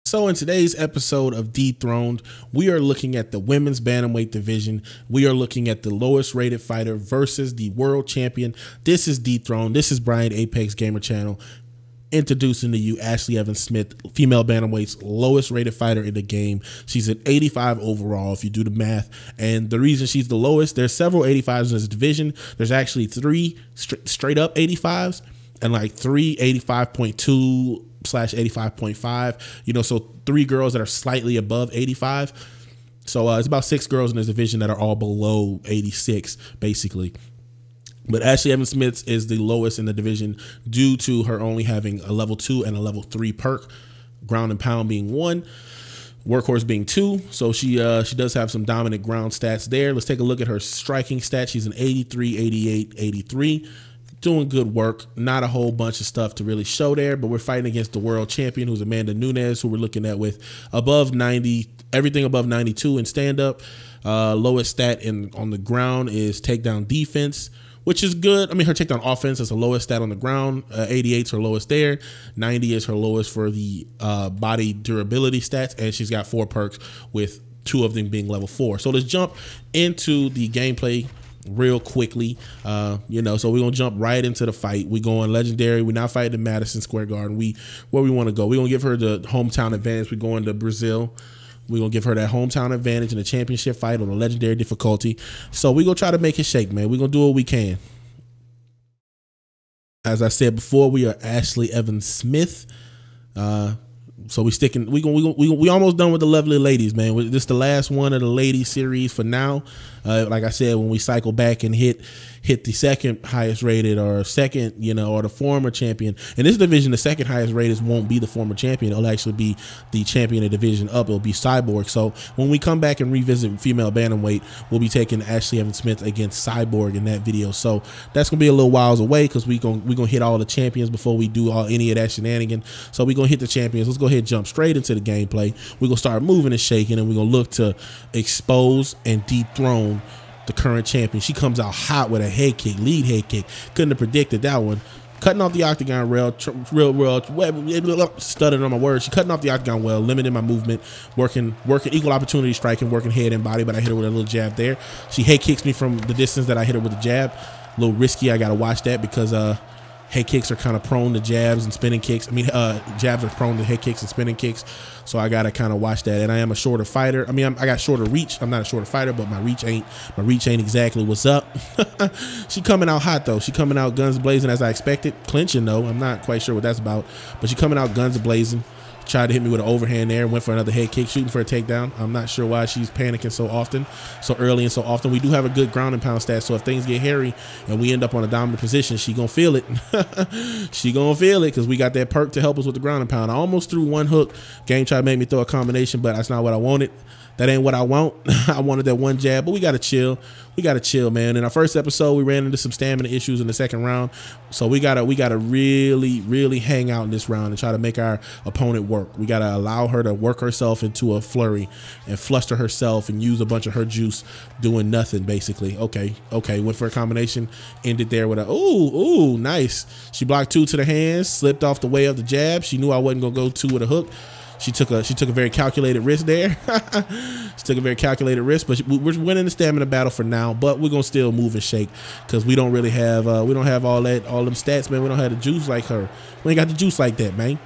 So in today's episode of Dethroned, we are looking at the women's bantamweight division. We are looking at the lowest rated fighter versus the world champion. This is Dethroned. This is Brian Apex Gamer Channel introducing to you Ashley Evans Smith, female bantamweight's lowest rated fighter in the game. She's an 85 overall if you do the math. And the reason she's the lowest, there's several 85s in this division. There's actually three straight up 85s and like three 85.2 / 85.5, you know, so three girls that are slightly above 85. So it's about 6 girls in this division that are all below 86 basically. But Ashley Evans Smith is the lowest in the division due to her only having a level 2 and a level 3 perk, ground and pound being 1, workhorse being 2. So she does have some dominant ground stats there. Let's take a look at her striking stats. She's an 83, 88, 83. Doing good work. Not a whole bunch of stuff to really show there, but we're fighting against the world champion, who's Amanda Nunes, who we're looking at with above 90, everything above 92 in stand-up. Lowest stat on the ground is takedown defense, which is good. I mean, her takedown offense is the lowest stat on the ground. 88 is her lowest there. 90 is her lowest for the body durability stats, and she's got 4 perks with 2 of them being level 4. So let's jump into the gameplay real quickly. You know, so we're gonna jump right into the fight. We going legendary. We're not fighting in Madison Square Garden. Where we want to go. We're gonna give her the hometown advantage. We're going to Brazil. We're gonna give her that hometown advantage in the championship fight on a legendary difficulty. So we're gonna try to make it shake, man. We're gonna do what we can. As I said before, we are Ashley Evans Smith. So we almost done with the lovely ladies, man. This is the last one of the ladies series for now. Like I said, when we cycle back and hit the second highest rated or second, you know, or the former champion in this division, the second highest rated won't be the former champion. It'll actually be the champion of division up. It'll be Cyborg. So when we come back and revisit female bantamweight, we'll be taking Ashley Evans Smith against Cyborg in that video. So that's gonna be a little whiles away because we gonna hit all the champions before we do any of that shenanigan. So we're gonna hit the champions. Let's go ahead and jump straight into the gameplay. We're gonna start moving and shaking, and we're gonna look to expose and dethrone the current champion. She comes out hot with a head kick, lead head kick. Couldn't have predicted that one. Cutting off the octagon rail, stuttered on my words. She cutting off the octagon well, limiting my movement, working equal opportunity striking, working head and body, but I hit her with a little jab there. She head kicks me from the distance that I hit her with a jab. A little risky. I got to watch that because head kicks are kind of prone to jabs and spinning kicks. I mean, jabs are prone to head kicks and spinning kicks. So I got to kind of watch that. And I am a shorter fighter. I mean, I got shorter reach. I'm not a shorter fighter, but my reach ain't exactly what's up. She coming out hot though. She coming out guns blazing as I expected. Clinching though. I'm not quite sure what that's about, but she coming out guns blazing. Tried to hit me with an overhand there, went for another head kick, shooting for a takedown. I'm not sure why she's panicking so early and so often. We do have a good ground and pound stat, so if things get hairy and we end up on a dominant position, she gonna feel it. She gonna feel it because we got that perk to help us with the ground and pound. I almost threw one hook. Game tried to make me throw a combination, but that's not what I wanted. That ain't what I want. I wanted that one jab, but we got to chill. We got to chill, man. In our first episode, we ran into some stamina issues in the second round. So we got to really, really hang out in this round and try to make our opponent work. We got to allow her to work herself into a flurry and fluster herself and use a bunch of her juice doing nothing, basically. Okay. Went for a combination, ended there with a, ooh, nice. She blocked 2 to the hands, slipped off the way of the jab. She knew I wasn't going to go 2 with a hook. She took a very calculated risk there. She took a very calculated risk, but we're winning the stamina battle for now. But we're gonna still move and shake because we don't really have all them stats, man. We don't have the juice like her. We ain't got the juice like that, man.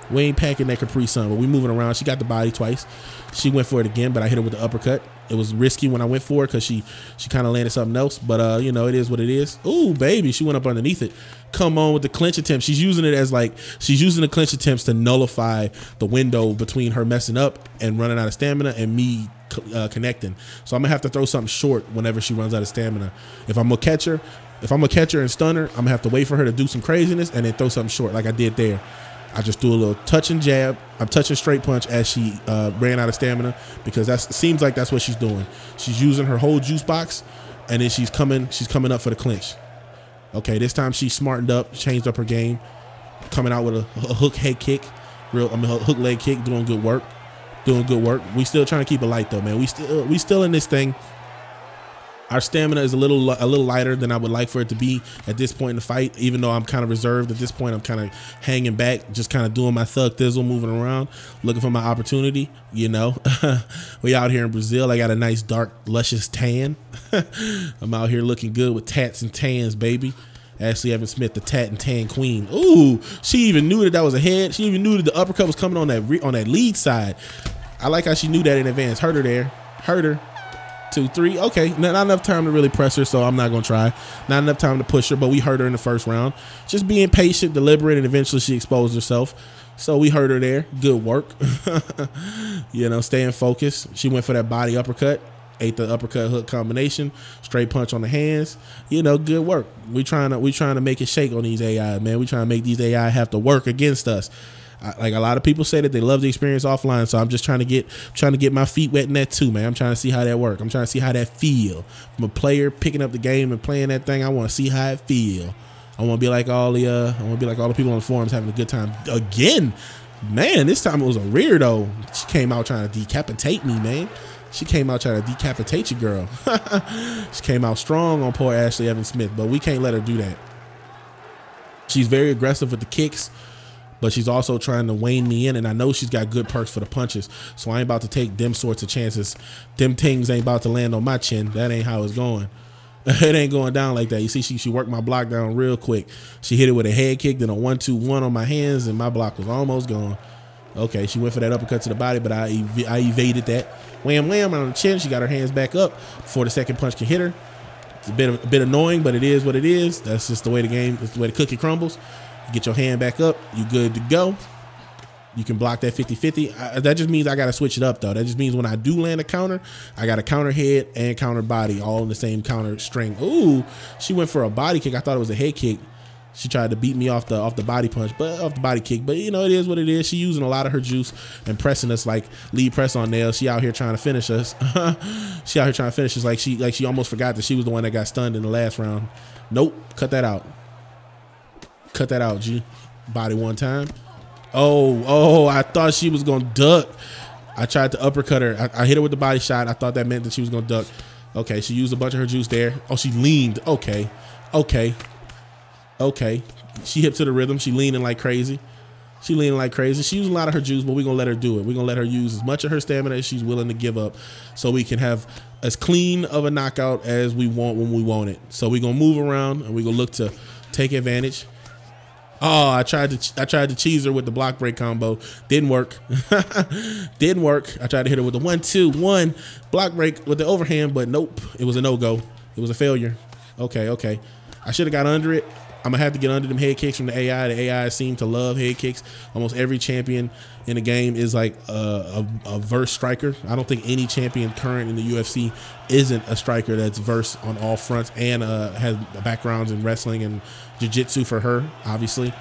We ain't packing that Capri Sun, but we moving around. She got the body twice. She went for it again, but I hit her with the uppercut. It was risky when I went for it because she kind of landed something else, but you know, it is what it is. Ooh, baby, she went up underneath it. Come on with the clinch attempt. She's using it as she's using the clinch attempts to nullify the window between her messing up and running out of stamina and me connecting. So I'm gonna have to throw something short whenever she runs out of stamina. If I'm gonna catch her and stun her, I'm gonna have to wait for her to do some craziness and then throw something short like I did there. I just threw a little touch and jab. I'm touching straight punch as she ran out of stamina because that seems like that's what she's doing. She's using her whole juice box, and then she's coming up for the clinch. Okay, this time she smartened up, changed up her game, coming out with a hook head kick, hook leg kick, doing good work. We still trying to keep it light though, man. We still in this thing. Our stamina is a little lighter than I would like for it to be at this point in the fight. Even though I'm kind of reserved at this point, I'm kind of hanging back, just kind of doing my thug thizzle, moving around, looking for my opportunity. You know, we out here in Brazil. I got a nice dark, luscious tan. I'm out here looking good with tats and tans, baby. Ashley Evans Smith, the tat and tan queen. Ooh, she even knew that was a head. She even knew that the uppercut was coming on that lead side. I like how she knew that in advance. Hurt her there. Hurt her. 2, 3. Okay, not enough time to really press her, so I'm not gonna try. Not enough time to push her, but we hurt her in the first round. Just being patient, deliberate, and eventually she exposed herself. So we hurt her there. Good work. You know, staying focused. She went for that body uppercut. Ate the uppercut hook combination. Straight punch on the hands. You know, good work. We trying to make it shake on these AI, man. We trying to make these AI have to work against us. Like a lot of people say that they love the experience offline, so I'm just trying to get my feet wet in that too, man. I'm trying to see how that works. I'm trying to see how that feel. From a player picking up the game and playing that thing, I want to see how it feel. I want to be like all the people on the forums having a good time again. Man, this time it was a weirdo. She came out trying to decapitate me, man. She came out trying to decapitate you, girl. She came out strong on poor Ashley Evans Smith, but we can't let her do that. She's very aggressive with the kicks, but she's also trying to wane me in, and I know she's got good perks for the punches, so I ain't about to take them sorts of chances. Them things ain't about to land on my chin. That ain't how it's going. It ain't going down like that. You see, she worked my block down real quick. She hit it with a head kick, then a 1-2-1 on my hands, and my block was almost gone. Okay, she went for that uppercut to the body, but I evaded that. Wham, wham, on the chin. She got her hands back up before the second punch can hit her. It's a bit annoying, but it is what it is. That's just the way the game, it's the way the cookie crumbles. You get your hand back up, you good to go. You can block that 50-50. That just means I got to switch it up, though. That just means when I do land a counter, I got a counter head and counter body all in the same counter string. Ooh, she went for a body kick. I thought it was a head kick. She tried to beat me off the body punch, but off the body kick. But you know, it is what it is. She using a lot of her juice and pressing us like lead press on nails. She out here trying to finish us. She out here trying to finish us like she almost forgot that she was the one that got stunned in the last round. Nope, cut that out. Cut that out, G. Body one time. Oh, I thought she was gonna duck. I tried to uppercut her. I hit her with the body shot. I thought that meant that she was gonna duck. Okay, she used a bunch of her juice there. Oh, she leaned. Okay. She hip to the rhythm. She leaning like crazy. She using a lot of her juice, but we're gonna let her do it. We're gonna let her use as much of her stamina as she's willing to give up, so we can have as clean of a knockout as we want when we want it. So we're gonna move around and we're gonna look to take advantage. Oh, I tried to cheese her with the block break combo. Didn't work. Didn't work. I tried to hit her with the 1-2-1 block break with the overhand, but nope. It was a no-go. It was a failure. Okay. I should have got under it. I'm gonna have to get under them head kicks from the AI. The AI seem to love head kicks. Almost every champion in the game is like a verse striker. I don't think any champion current in the UFC isn't a striker that's verse on all fronts and has backgrounds in wrestling and jiu-jitsu for her, obviously.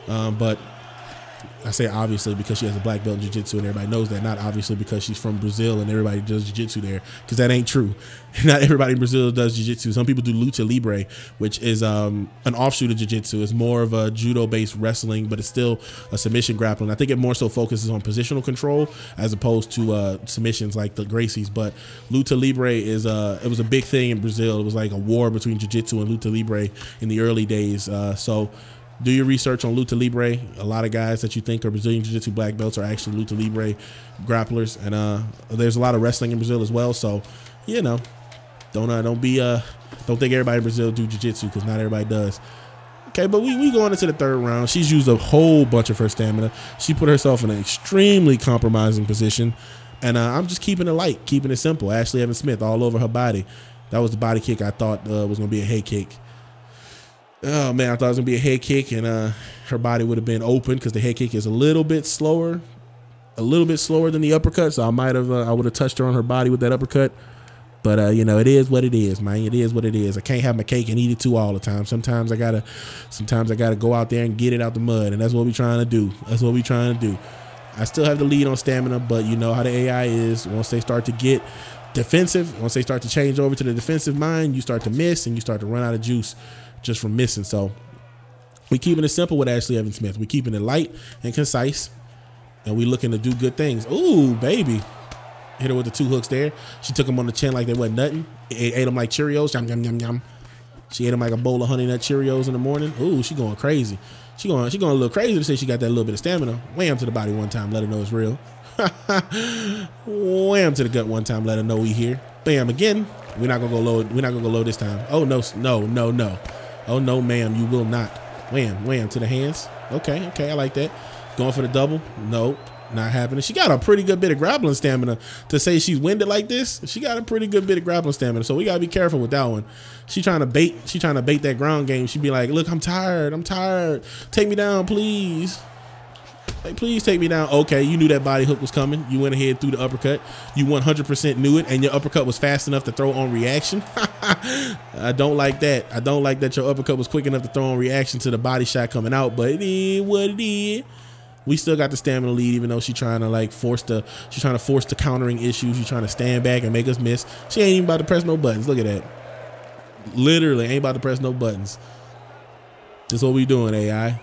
But I say obviously because she has a black belt in jiu-jitsu and everybody knows that, not obviously because she's from Brazil and everybody does jiu-jitsu there, because that ain't true. Not everybody in Brazil does jiu-jitsu. Some people do luta libre, which is an offshoot of jiu-jitsu. It's more of a judo-based wrestling, but it's still a submission grappling. I think it more so focuses on positional control as opposed to submissions like the Gracies. But luta libre is it was a big thing in Brazil. It was like a war between jiu-jitsu and luta libre in the early days. So do your research on luta libre. A lot of guys that you think are Brazilian jiu-jitsu black belts are actually luta libre grapplers, and there's a lot of wrestling in Brazil as well. So, you know, don't think everybody in Brazil do jiu-jitsu, because not everybody does. Okay, but we going into the third round. She's used a whole bunch of her stamina. She put herself in an extremely compromising position, and I'm just keeping it light, keeping it simple. Ashley Evans Smith all over her body. That was the body kick I thought was going to be a head kick. Oh man, I thought it was gonna be a head kick, and her body would have been open because the head kick is a little bit slower than the uppercut. So I would have touched her on her body with that uppercut. But you know, it is what it is, man. It is what it is. I can't have my cake and eat it too all the time. Sometimes I gotta go out there and get it out the mud, and that's what we're trying to do. I still have the lead on stamina, but you know how the AI is. Once they start to get defensive, once they start to change over to the defensive mind, you start to miss and you start to run out of juice just from missing. So we keeping it simple with Ashley Evans Smith. We keeping it light and concise, and we looking to do good things. Ooh, baby. Hit her with the 2 hooks there. She took them on the chin like they wasn't nothing. Ate them like Cheerios. Yum, yum, yum, yum. She ate them like a bowl of Honey Nut Cheerios in the morning. Ooh, she going crazy. She going a little crazy to say she got that little bit of stamina. Wham to the body one time, let her know it's real. Wham to the gut one time, let her know we here. Bam again. We're not gonna go low. We're not gonna go low this time. Oh no, no, no, no. Oh no, ma'am, you will not. Wham, wham to the hands. Okay, okay, I like that. Going for the double. Nope. Not happening. She got a pretty good bit of grappling stamina to say she's winded like this. She got a pretty good bit of grappling stamina, so we gotta be careful with that one. She trying to bait. She trying to bait that ground game. She be like, "Look, I'm tired. I'm tired. Take me down, please. Like, please take me down." Okay, you knew that body hook was coming. You went ahead through the uppercut. You 100% knew it, and your uppercut was fast enough to throw on reaction. I don't like that. I don't like that your uppercut was quick enough to throw on reaction to the body shot coming out. But it is what it is. We still got the stamina lead, even though she's trying to like force the countering issues. She's trying to stand back and make us miss. She ain't even about to press no buttons. Look at that. Literally ain't about to press no buttons. This is what we doing, AI.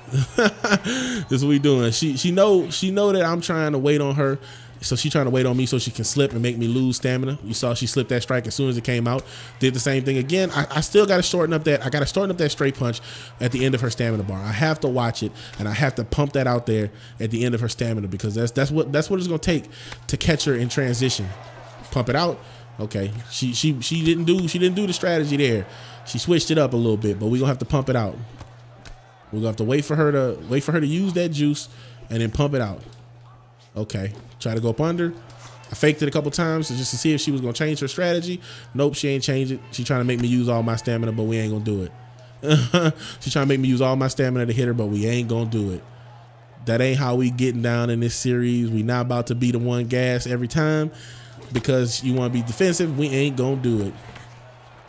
This is what we doing. She know that I'm trying to wait on her. So she's trying to wait on me so she can slip and make me lose stamina. You saw she slipped that strike as soon as it came out. Did the same thing again. I still got to shorten up that. I got to shorten up that straight punch at the end of her stamina bar. I have to watch it, and I have to pump that out there at the end of her stamina, because that's what it's gonna take to catch her in transition. Pump it out. Okay. She didn't do the strategy there. She switched it up a little bit, but we gonna have to pump it out. We're gonna have to wait for her to use that juice and then pump it out. Okay, try to go up under. I faked it a couple times just to see if she was gonna change her strategy. Nope, she ain't changed it. She's trying to make me use all my stamina, but we ain't gonna do it. She's trying to make me use all my stamina to hit her, but we ain't gonna do it. That ain't how we getting down in this series. We not about to be the one gas every time because you want to be defensive. We ain't gonna do it.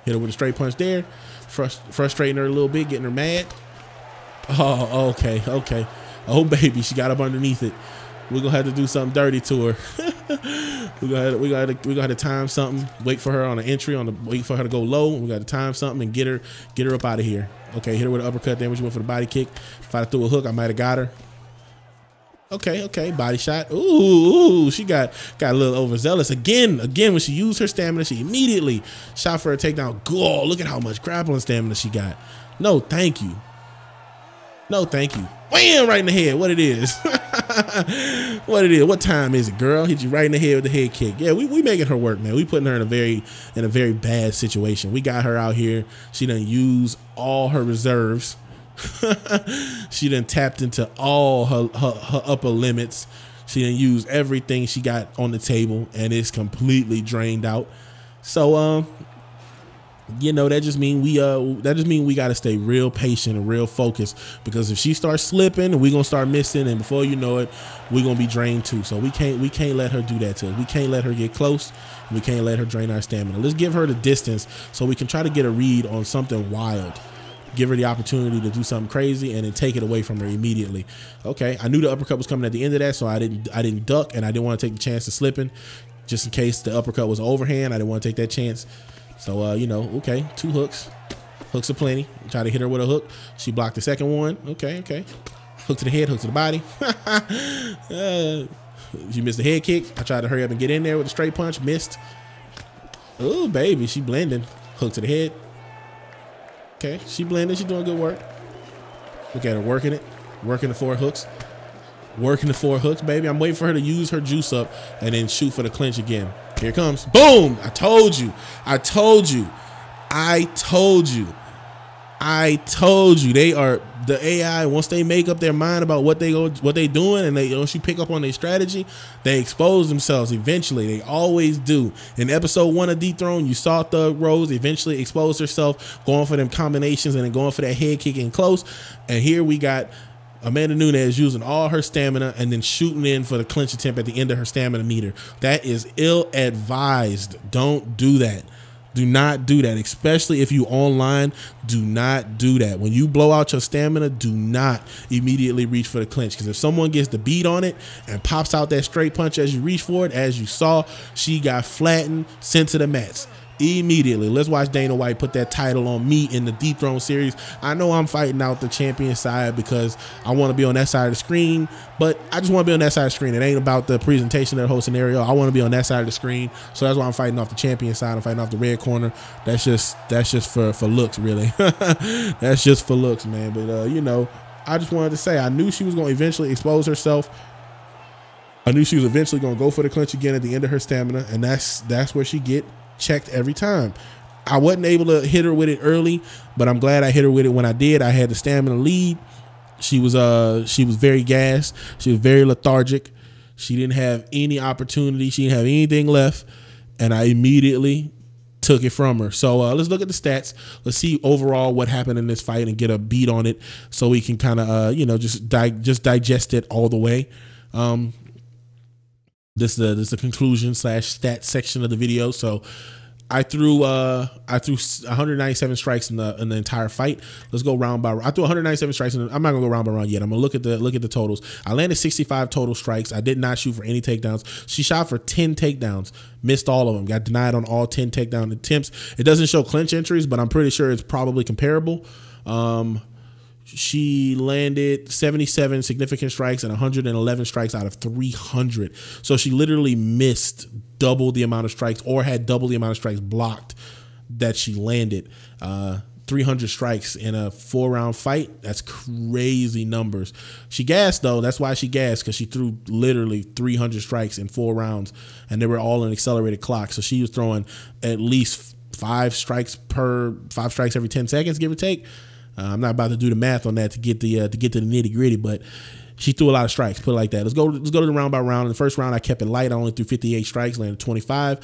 Hit her with a straight punch there, frustrating her a little bit, getting her mad. Oh, okay, okay. Oh baby, she got up underneath it. We're gonna have to do something dirty to her. we gonna have to time something. Wait for her on the entry. Wait for her to go low. We got to time something and get her up out of here. Okay, hit her with an uppercut. Then when she went for the body kick. If I threw a hook, I might have got her. Okay, okay, body shot. Ooh, she got a little overzealous again. When she used her stamina, she immediately shot for a takedown. Oh, look at how much grappling stamina she got. No, thank you. No, thank you. Wham! Right in the head. What it is? What it is? What time is it, girl? Hit you right in the head with the head kick. Yeah, we making her work, man. We putting her in a very bad situation. We got her out here. She done used all her reserves. She done tapped into all her upper limits. She done used everything she got on the table, and it's completely drained out. So you know, that just mean we got to stay real patient and real focused, because if she starts slipping, we gonna start missing, and before you know it, we gonna be drained too. So we can't let her do that to us. We can't let her get close. We can't let her drain our stamina. Let's give her the distance so we can try to get a read on something wild. Give her the opportunity to do something crazy and then take it away from her immediately. Okay, I knew the uppercut was coming at the end of that, so I didn't duck, and I didn't want to take the chance of slipping, just in case the uppercut was overhand. I didn't want to take that chance. So, you know, okay, 2 hooks. Hooks are plenty. Try to hit her with a hook. She blocked the second one. Okay, okay. Hook to the head, hook to the body. She missed the head kick. I tried to hurry up and get in there with a straight punch. Missed. Oh, baby, she blending. Hook to the head. Okay, she blending. She doing good work. Look at her working it. Working the 4 hooks. Working the 4 hooks, baby. I'm waiting for her to use her juice up and then shoot for the clinch again. Here it comes. Boom! I told you. I told you. I told you. I told you. They are the AI. Once they make up their mind about what they doing, and once you pick up on their strategy, they expose themselves eventually. They always do. In episode 1 of Dethroned, you saw Thug Rose eventually expose herself, going for them combinations and then going for that head kick in close. And here we got Amanda Nunes using all her stamina and then shooting in for the clinch attempt at the end of her stamina meter. That is ill-advised. Don't do that. Do not do that, especially if you online. Do not do that. When you blow out your stamina, do not immediately reach for the clinch, because if someone gets the beat on it and pops out that straight punch as you reach for it, as you saw, she got flattened, sent to the mats. Immediately. Let's watch Dana White put that title on me in the Dethrone series. I know I'm fighting out the champion side because I want to be on that side of the screen, but I just want to be on that side of the screen. It ain't about the presentation of the whole scenario. I want to be on that side of the screen. So that's why I'm fighting off the champion side. I'm fighting off the red corner. That's just for looks, really. That's just for looks, man. But you know, I just wanted to say I knew she was going to eventually expose herself. I knew she was eventually going to go for the clinch again at the end of her stamina, and that's where she get checked every time. I wasn't able to hit her with it early, but I'm glad I hit her with it when I did. I had the stamina lead. She was very gassed. She was very lethargic. She didn't have any opportunity. She didn't have anything left, and I immediately took it from her. So let's look at the stats. Let's see overall what happened in this fight and get a beat on it, so we can kind of you know, just digest it all the way. This is the conclusion / stat section of the video. So I threw 197 strikes in the entire fight. Let's go round by round. I threw 197 strikes, and I'm not gonna go round by round yet. I'm gonna look at the totals. I landed 65 total strikes. I did not shoot for any takedowns. She shot for 10 takedowns, missed all of them. Got denied on all 10 takedown attempts. It doesn't show clinch entries, but I'm pretty sure it's probably comparable. She landed 77 significant strikes and 111 strikes out of 300. So she literally missed double the amount of strikes, or had double the amount of strikes blocked that she landed. 300 strikes in a 4-round fight. That's crazy numbers. She gassed though. That's why she gassed, because she threw literally 300 strikes in 4 rounds, and they were all in accelerated clock. So she was throwing at least 5 strikes every 10 seconds, give or take. I'm not about to do the math on that to get to the nitty gritty, but she threw a lot of strikes, put it like that. Let's go to the round by round. In the first round, I kept it light. I only threw 58 strikes, landed 25.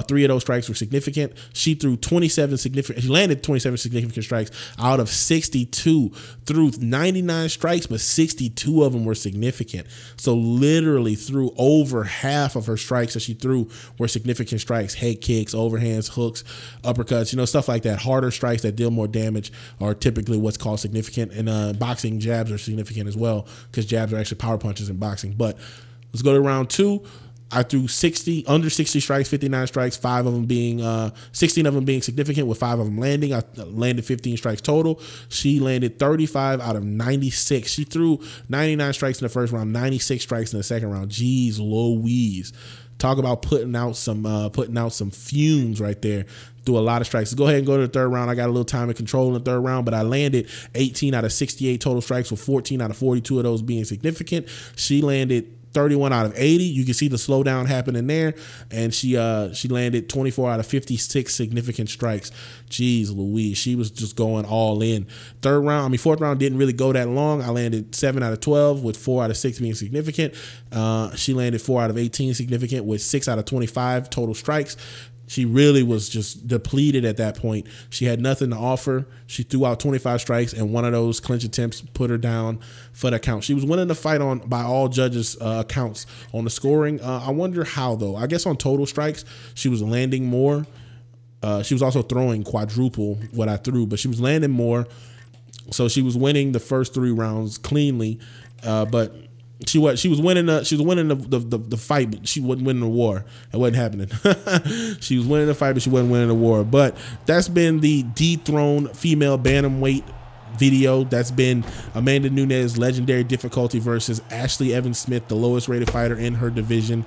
3 of those strikes were significant. She threw 27 significant. She landed 27 significant strikes out of 62. Threw 99 strikes, but 62 of them were significant. So literally threw over half of her strikes that she threw were significant strikes. Head kicks, overhands, hooks, uppercuts, you know, stuff like that. Harder strikes that deal more damage are typically what's called significant. And boxing, jabs are significant as well, because jabs are actually power punches in boxing. But let's go to round 2. I threw under 60 strikes, 59 strikes, 16 of them being significant, with 5 of them landing. I landed 15 strikes total. She landed 35 out of 96. She threw 99 strikes in the first round, 96 strikes in the second round. Jeez Louise. Talk about putting out some fumes right there. Threw a lot of strikes. So go ahead and go to the third round. I got a little time and control in the third round, but I landed 18 out of 68 total strikes, with 14 out of 42 of those being significant. She landed 31 out of 80. You can see the slowdown happening there, and she landed 24 out of 56 significant strikes. Jeez Louise, she was just going all in. Fourth round didn't really go that long. I landed 7 out of 12, with 4 out of 6 being significant. She landed 4 out of 18 significant, with 6 out of 25 total strikes. She really was just depleted at that point. She had nothing to offer. She threw out 25 strikes, and one of those clinch attempts put her down for the count. She was winning the fight by all judges' accounts on the scoring. I wonder how, though. I guess on total strikes, she was landing more. She was also throwing quadruple what I threw, but she was landing more. So she was winning the first 3 rounds cleanly, but she was winning the fight, but she wasn't winning the war. It wasn't happening. She was winning the fight, but she wasn't winning the war. But that's been the Dethroned female bantamweight video. That's been Amanda Nunes, legendary difficulty, versus Ashley Evans Smith, the lowest rated fighter in her division.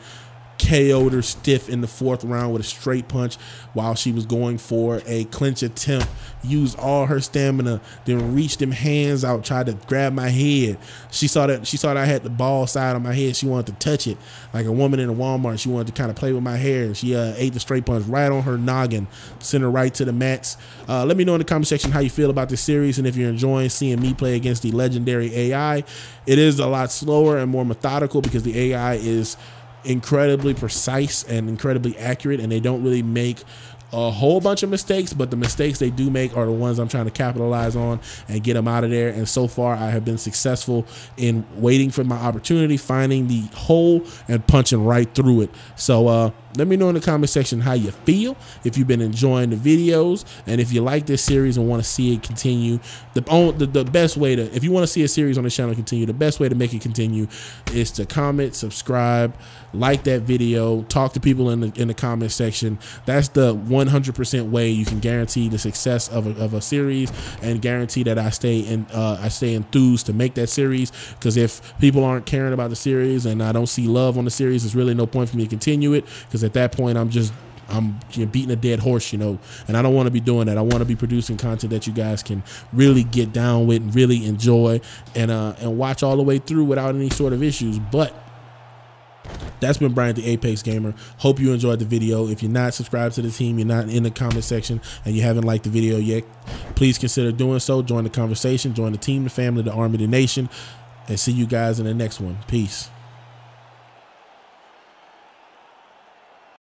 KO'd her stiff in the 4th round with a straight punch while she was going for a clinch attempt. Used all her stamina, then reached them hands out, tried to grab my head. She saw that I had the ball side on my head. She wanted to touch it like a woman in a Walmart. She wanted to kind of play with my hair. She ate the straight punch right on her noggin, sent her right to the mats. Let me know in the comment section how you feel about this series, and if you're enjoying seeing me play against the legendary AI. It is a lot slower and more methodical because the AI is incredibly precise and incredibly accurate, and they don't really make a whole bunch of mistakes, but the mistakes they do make are the ones I'm trying to capitalize on and get them out of there. And so far I have been successful in waiting for my opportunity, finding the hole and punching right through it. So let me know in the comment section how you feel, if you've been enjoying the videos, and if you like this series and want to see it continue. The best way to, if you want to see a series on the channel continue, the best way to make it continue is to comment, subscribe, like that video, talk to people in the comment section. That's the one 100% way you can guarantee the success of a series, and guarantee that I stay enthused to make that series. Because if people aren't caring about the series and I don't see love on the series, there's really no point for me to continue it, because at that point I'm beating a dead horse, you know, and I don't want to be doing that. I want to be producing content that you guys can really get down with and really enjoy and watch all the way through without any sort of issues. But that's been Brian, the Apex Gamer. Hope you enjoyed the video. If you're not subscribed to the team, you're not in the comment section, and you haven't liked the video yet, please consider doing so. Join the conversation, join the team, the family, the army, the nation, and see you guys in the next one. Peace.